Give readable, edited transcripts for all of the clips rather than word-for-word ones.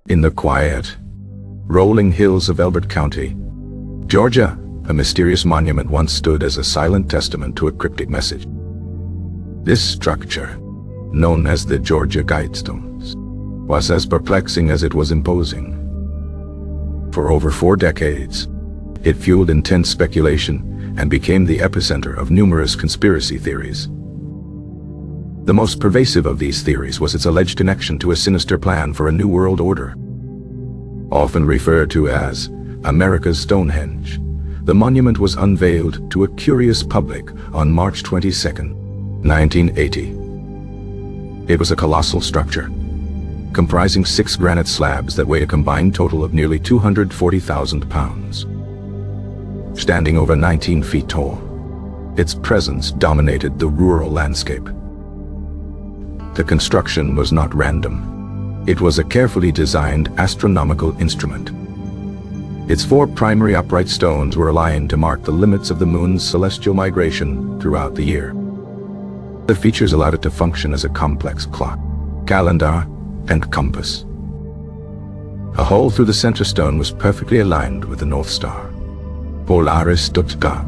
In the quiet, rolling hills of Elbert County, Georgia, a mysterious monument once stood as a silent testament to a cryptic message. This structure, known as the Georgia Guidestones, was as perplexing as it was imposing. For over 4 decades, it fueled intense speculation and became the epicenter of numerous conspiracy theories. The most pervasive of these theories was its alleged connection to a sinister plan for a new world order. Often referred to as America's Stonehenge, the monument was unveiled to a curious public on March 22, 1980. It was a colossal structure, comprising 6 granite slabs that weighed a combined total of nearly 240,000 pounds. Standing over 19 feet tall, its presence dominated the rural landscape. The construction was not random. It was a carefully designed astronomical instrument. Its 4 primary upright stones were aligned to mark the limits of the moon's celestial migration throughout the year. The features allowed it to function as a complex clock, calendar, and compass. A hole through the center stone was perfectly aligned with the North Star, Polaris Stuttgart.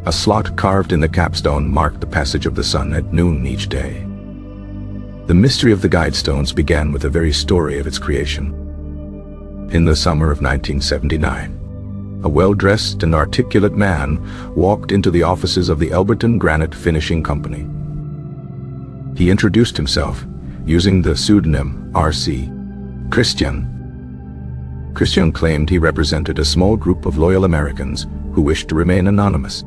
A slot carved in the capstone marked the passage of the sun at noon each day. The mystery of the Guidestones began with the very story of its creation. In the summer of 1979, a well-dressed and articulate man walked into the offices of the Elberton Granite Finishing Company. He introduced himself using the pseudonym R.C. Christian. Christian claimed he represented a small group of loyal Americans who wished to remain anonymous.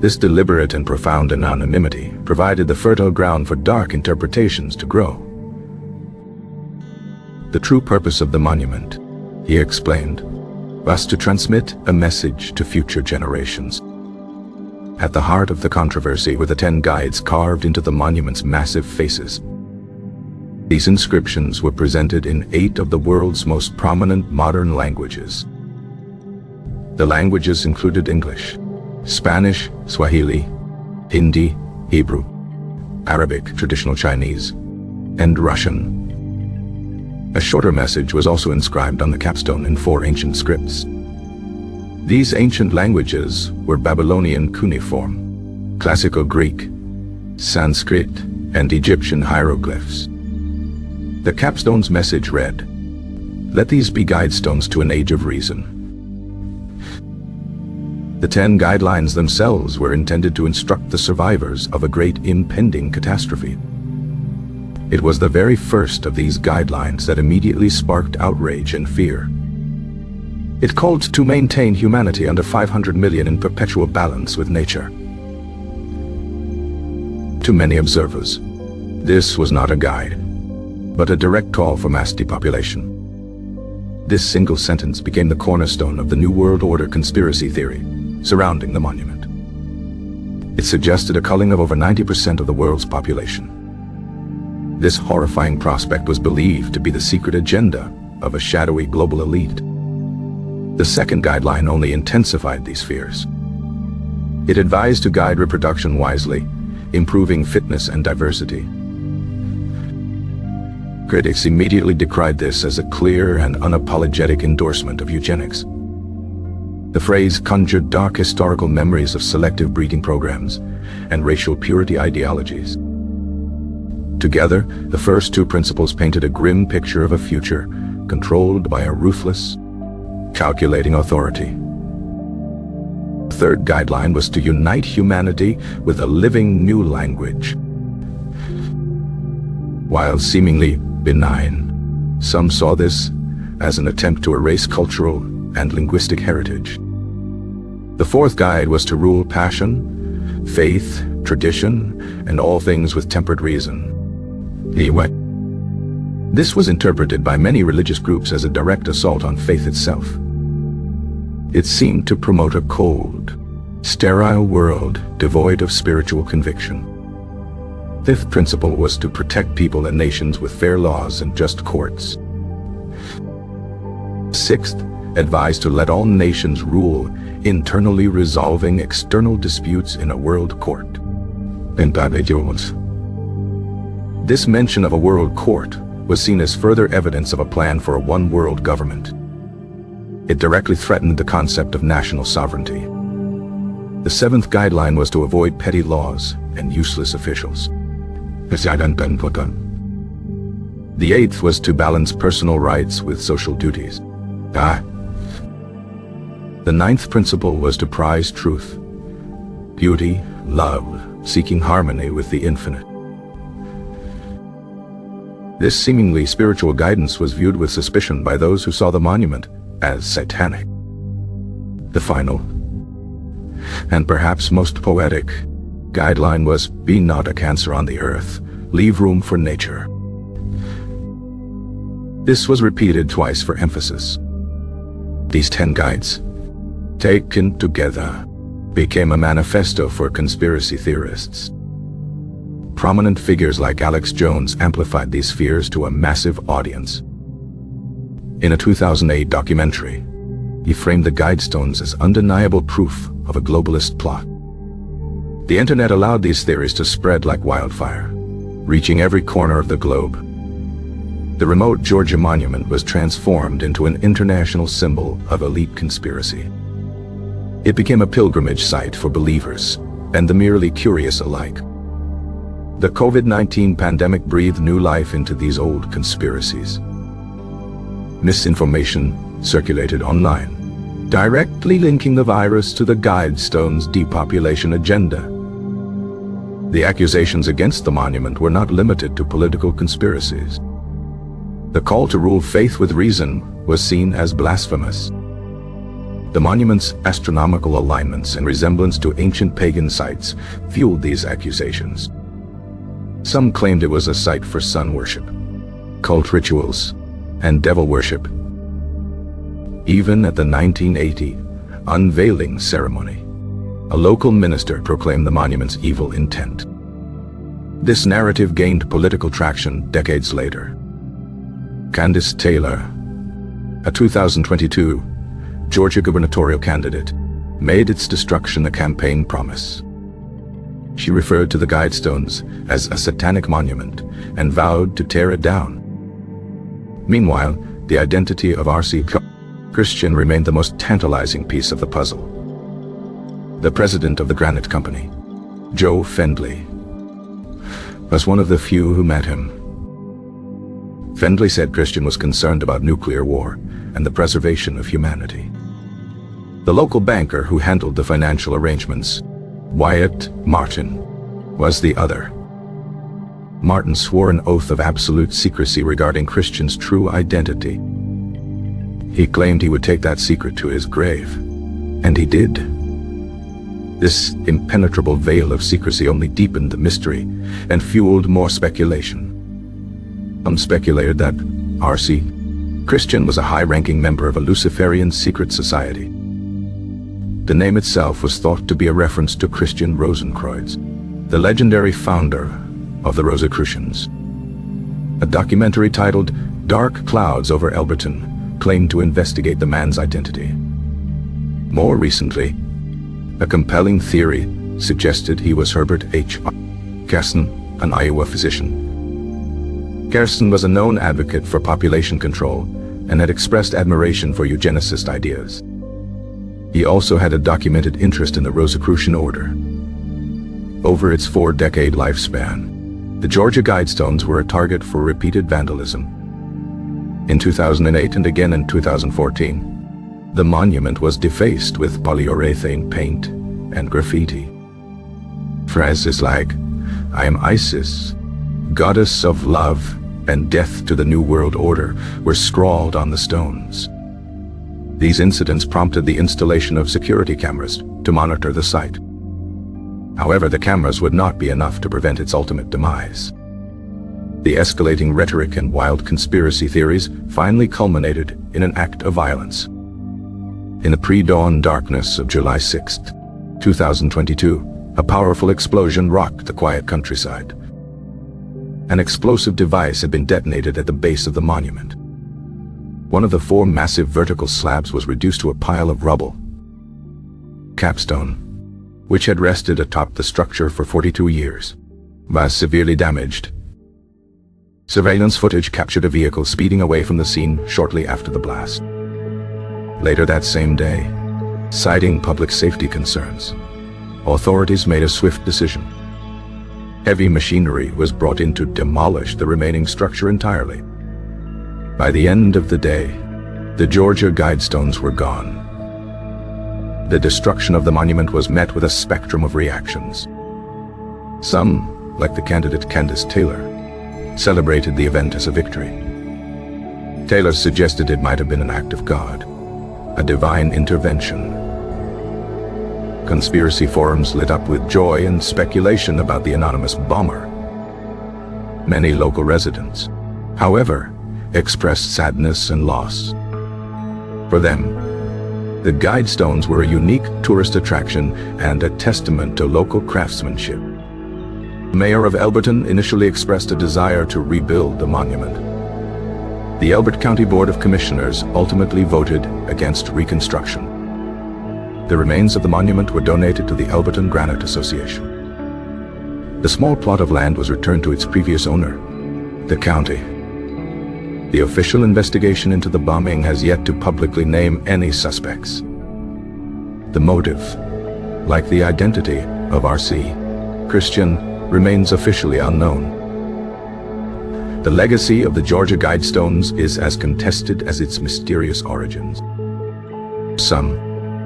This deliberate and profound anonymity provided the fertile ground for dark interpretations to grow. The true purpose of the monument, he explained, was to transmit a message to future generations. At the heart of the controversy were the 10 guides carved into the monument's massive faces. These inscriptions were presented in 8 of the world's most prominent modern languages. The languages included English, Spanish, Swahili, Hindi, Hebrew, Arabic, traditional Chinese, and Russian. A shorter message was also inscribed on the capstone in 4 ancient scripts. These ancient languages were Babylonian cuneiform, Classical Greek, Sanskrit, and Egyptian hieroglyphs. The capstone's message read, "Let these be guidestones to an age of reason." The 10 guidelines themselves were intended to instruct the survivors of a great impending catastrophe. It was the very first of these guidelines that immediately sparked outrage and fear. It called to maintain humanity under 500 million in perpetual balance with nature. To many observers, this was not a guide, but a direct call for mass depopulation. This single sentence became the cornerstone of the New World Order conspiracy theory surrounding the monument. It suggested a culling of over 90% of the world's population. This horrifying prospect was believed to be the secret agenda of a shadowy global elite. The second guideline only intensified these fears. It advised to guide reproduction wisely, improving fitness and diversity. Critics immediately decried this as a clear and unapologetic endorsement of eugenics. The phrase conjured dark historical memories of selective breeding programs and racial purity ideologies. Together, the first 2 principles painted a grim picture of a future controlled by a ruthless, calculating authority. The third guideline was to unite humanity with a living new language. While seemingly benign, some saw this as an attempt to erase cultural and linguistic heritage. The fourth guide was to rule passion, faith, tradition, and all things with tempered reason. This was interpreted by many religious groups as a direct assault on faith itself. It seemed to promote a cold, sterile world devoid of spiritual conviction. Fifth principle was to protect people and nations with fair laws and just courts. Sixth, advised to let all nations rule, internally resolving external disputes in a world court. individuals. This mention of a world court was seen as further evidence of a plan for a one-world government. It directly threatened the concept of national sovereignty. The seventh guideline was to avoid petty laws and useless officials. The eighth was to balance personal rights with social duties. The ninth principle was to prize truth, beauty, love, seeking harmony with the infinite. This seemingly spiritual guidance was viewed with suspicion by those who saw the monument as satanic. The final, and perhaps most poetic, guideline was, be not a cancer on the earth, leave room for nature. This was repeated twice for emphasis. These 10 guides, taken together, became a manifesto for conspiracy theorists. Prominent figures like Alex Jones amplified these fears to a massive audience. In a 2008 documentary, he framed the Guidestones as undeniable proof of a globalist plot. The internet allowed these theories to spread like wildfire, reaching every corner of the globe. The remote Georgia monument was transformed into an international symbol of elite conspiracy. It became a pilgrimage site for believers and the merely curious alike. The COVID-19 pandemic breathed new life into these old conspiracies. Misinformation circulated online, directly linking the virus to the Guidestones' depopulation agenda. The accusations against the monument were not limited to political conspiracies. The call to rule faith with reason was seen as blasphemous. The monument's astronomical alignments and resemblance to ancient pagan sites fueled these accusations. Some claimed it was a site for sun worship, cult rituals, and devil worship. Even at the 1980 unveiling ceremony, a local minister proclaimed the monument's evil intent. This narrative gained political traction decades later. Candace Taylor, a 2022 Georgia gubernatorial candidate, made its destruction a campaign promise. She referred to the Guidestones as a satanic monument and vowed to tear it down. Meanwhile, the identity of R.C. Christian remained the most tantalizing piece of the puzzle. The president of the granite company, Joe Fendley, was one of the few who met him. Fendley said Christian was concerned about nuclear war and the preservation of humanity. The local banker who handled the financial arrangements, Wyatt Martin, was the other. Martin swore an oath of absolute secrecy regarding Christian's true identity. He claimed he would take that secret to his grave, and he did. This impenetrable veil of secrecy only deepened the mystery and fueled more speculation. Some speculated that R.C. Christian was a high-ranking member of a Luciferian secret society. The name itself was thought to be a reference to Christian Rosenkreuz, the legendary founder of the Rosicrucians. A documentary titled Dark Clouds Over Elberton claimed to investigate the man's identity. More recently, a compelling theory suggested he was Herbert H. Gersten, an Iowa physician. Gersten was a known advocate for population control and had expressed admiration for eugenicist ideas. He also had a documented interest in the Rosicrucian order. Over its 4-decade lifespan, the Georgia Guidestones were a target for repeated vandalism. In 2008 and again in 2014, the monument was defaced with polyurethane paint and graffiti. Phrases like, "I am Isis, goddess of love and death to the New World Order," were scrawled on the stones. These incidents prompted the installation of security cameras to monitor the site. However, the cameras would not be enough to prevent its ultimate demise. The escalating rhetoric and wild conspiracy theories finally culminated in an act of violence. In the pre-dawn darkness of July 6, 2022, a powerful explosion rocked the quiet countryside. An explosive device had been detonated at the base of the monument. One of the 4 massive vertical slabs was reduced to a pile of rubble. Capstone: which had rested atop the structure for 42 years, was severely damaged. Surveillance footage captured a vehicle speeding away from the scene shortly after the blast. Later that same day, citing public safety concerns, authorities made a swift decision. Heavy machinery was brought in to demolish the remaining structure entirely. By the end of the day, the Georgia Guidestones were gone. The destruction of the monument was met with a spectrum of reactions. Some, like the candidate Candace Taylor, celebrated the event as a victory. Taylor suggested it might have been an act of God, a divine intervention. Conspiracy forums lit up with joy and speculation about the anonymous bomber. Many local residents, however, expressed sadness and loss. For them, the Guidestones were a unique tourist attraction and a testament to local craftsmanship. The mayor of Elberton initially expressed a desire to rebuild the monument. The Elbert County Board of Commissioners ultimately voted against reconstruction. The remains of the monument were donated to the Elberton Granite Association. The small plot of land was returned to its previous owner, the county. The official investigation into the bombing has yet to publicly name any suspects. The motive, like the identity of R.C. Christian, remains officially unknown. The legacy of the Georgia Guidestones is as contested as its mysterious origins. Some,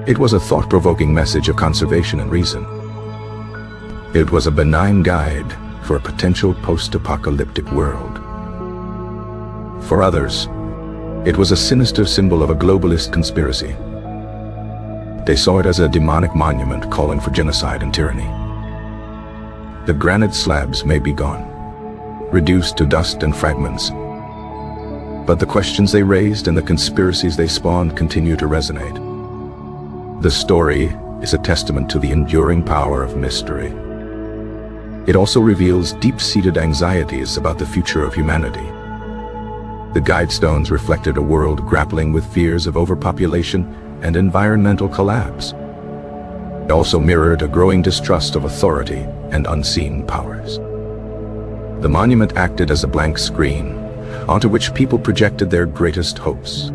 it was a thought-provoking message of conservation and reason. It was a benign guide for a potential post-apocalyptic world. For others, it was a sinister symbol of a globalist conspiracy. They saw it as a demonic monument calling for genocide and tyranny. The granite slabs may be gone, reduced to dust and fragments, but the questions they raised and the conspiracies they spawned continue to resonate. The story is a testament to the enduring power of mystery. It also reveals deep-seated anxieties about the future of humanity. The Guidestones reflected a world grappling with fears of overpopulation and environmental collapse. It also mirrored a growing distrust of authority and unseen powers. The monument acted as a blank screen onto which people projected their greatest hopes.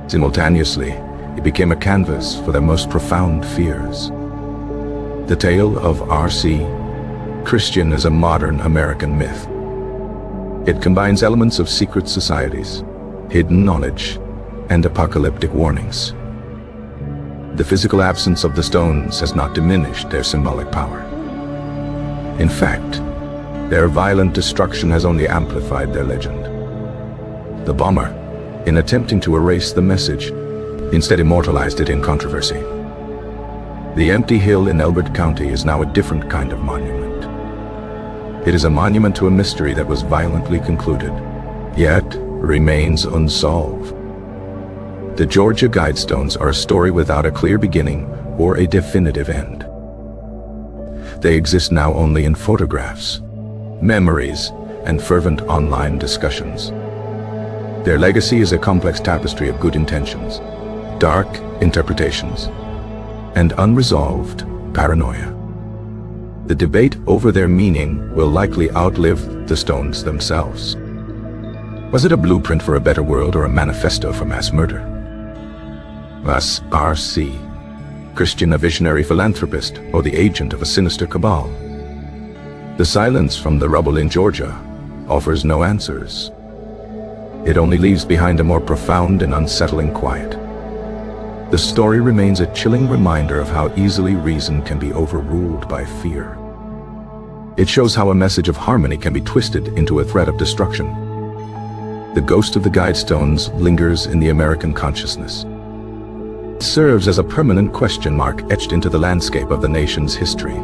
Simultaneously, it became a canvas for their most profound fears. The tale of R.C. Christian is a modern American myth. It combines elements of secret societies, hidden knowledge, and apocalyptic warnings. The physical absence of the stones has not diminished their symbolic power. In fact, their violent destruction has only amplified their legend. The bomber, in attempting to erase the message, instead immortalized it in controversy. The empty hill in Elbert County is now a different kind of monument. It is a monument to a mystery that was violently concluded, yet remains unsolved. The Georgia Guidestones are a story without a clear beginning or a definitive end. They exist now only in photographs, memories, and fervent online discussions. Their legacy is a complex tapestry of good intentions, dark interpretations, and unresolved paranoia. The debate over their meaning will likely outlive the stones themselves. Was it a blueprint for a better world or a manifesto for mass murder? Was R.C. Christian a visionary philanthropist or the agent of a sinister cabal? The silence from the rubble in Georgia offers no answers. It only leaves behind a more profound and unsettling quiet. The story remains a chilling reminder of how easily reason can be overruled by fear. It shows how a message of harmony can be twisted into a threat of destruction. The ghost of the Guidestones lingers in the American consciousness. It serves as a permanent question mark etched into the landscape of the nation's history.